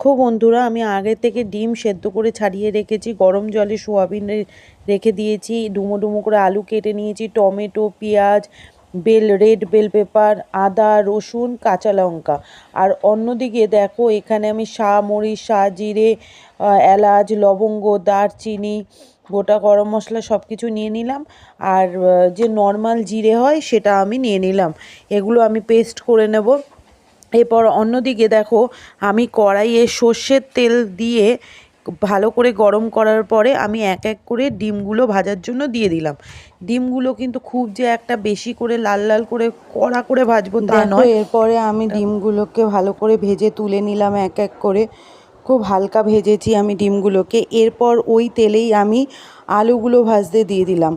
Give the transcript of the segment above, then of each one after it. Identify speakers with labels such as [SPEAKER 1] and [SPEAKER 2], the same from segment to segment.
[SPEAKER 1] দেখো বন্ধুরা, আমি আগে থেকে ডিম সেদ্ধ করে ছাড়িয়ে রেখেছি, গরম জলে সোয়াবিন রেখে দিয়েছি, ডুমো ডুমো করে আলু কেটে নিয়েছি, টমেটো, পেঁয়াজ, রেড বেল পেপার, আদা, রসুন, কাঁচা লঙ্কা। আর অন্যদিকে দেখো, এখানে আমি মরিচ, জিরে, এলাচ, লবঙ্গ, দারচিনি, গোটা গরম মশলা সব কিছু নিয়ে নিলাম। আর যে নর্মাল জিরে হয় সেটা আমি নিয়ে নিলাম। এগুলো আমি পেস্ট করে নেব। এরপর অন্যদিকে দেখো, আমি কড়াইয়ে সর্ষের তেল দিয়ে ভালো করে গরম করার পরে আমি এক এক করে ডিমগুলো ভাজার জন্য দিয়ে দিলাম। ডিমগুলো কিন্তু খুব যে একটা বেশি করে লাল লাল করে কড়া করে ভাজবো তা নয়।
[SPEAKER 2] এরপরে আমি ডিমগুলোকে ভালো করে ভেজে তুলে নিলাম এক এক করে। খুব হালকা ভেজেছি আমি ডিমগুলোকে। এরপর ওই তেলেই আমি আলুগুলো ভাজতে দিয়ে দিলাম।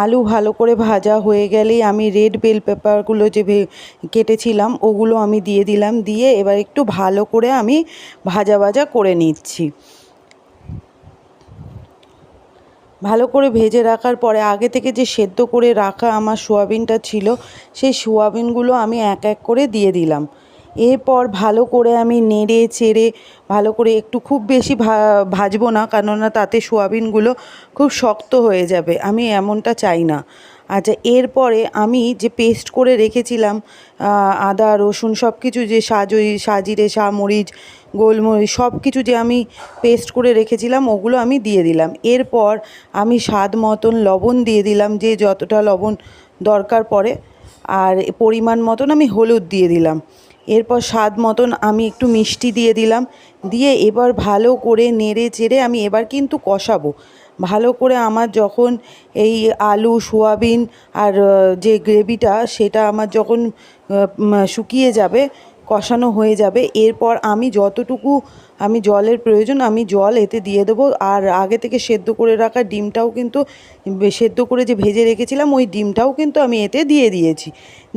[SPEAKER 2] আলু ভালো করে ভাজা হয়ে গেলেই আমি রেড বেল পেপারগুলো যে কেটেছিলাম ওগুলো আমি দিয়ে দিলাম। দিয়ে এবার একটু ভালো করে আমি ভাজা ভাজা করে নিচ্ছি। ভালো করে ভেজে রাখার পরে আগে থেকে যে সেদ্ধ করে রাখা আমার সোয়াবিনটা ছিল, সেই সোয়াবিনগুলো আমি এক এক করে দিয়ে দিলাম। এরপর ভালো করে আমি নেড়ে চেড়ে ভালো করে একটু খুব বেশি ভাজবো না, কেননা তাতে সোয়াবিনগুলো খুব শক্ত হয়ে যাবে, আমি এমনটা চাই না। আচ্ছা, এরপরে আমি যে পেস্ট করে রেখেছিলাম আদা রসুন সব কিছু, যে সাজিরে মরিচ, গোলমরিচ সব কিছু যে আমি পেস্ট করে রেখেছিলাম ওগুলো আমি দিয়ে দিলাম। এরপর আমি স্বাদ মতন লবণ দিয়ে দিলাম, যে যতটা লবণ দরকার পড়ে। আর পরিমাণ মতন আমি হলুদ দিয়ে দিলাম। এরপর স্বাদ মতন আমি একটু মিষ্টি দিয়ে দিলাম। দিয়ে এবার ভালো করে নেড়ে চেড়ে আমি এবার কিন্তু কষাবো ভালো করে। আমার যখন এই আলু সোয়াবিন আর যে গ্রেভিটা সেটা আমার যখন শুকিয়ে যাবে, কষানো হয়ে যাবে, এরপর আমি যতটুকু আমি জলের প্রয়োজন আমি জল এতে দিয়ে দেবো। আর আগে থেকে সেদ্ধ করে রাখা ডিমটাও কিন্তু, সেদ্ধ করে যে ভেজে রেখেছিলাম ওই ডিমটাও কিন্তু আমি এতে দিয়ে দিয়েছি।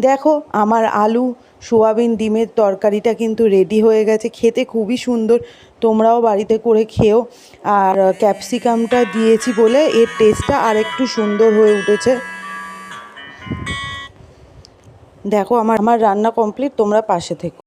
[SPEAKER 2] দেখো, আমার আলু সোয়াবিন ডিমের তরকারিটা কিন্তু রেডি হয়ে গেছে। খেতে খুবই সুন্দর, তোমরাও বাড়িতে করে খেও। আর ক্যাপসিকামটা দিয়েছি বলে এর টেস্টটা আর একটু সুন্দর হয়ে উঠেছে। দেখো, আমার রান্না কমপ্লিট, তোমরা পাশে থেকো।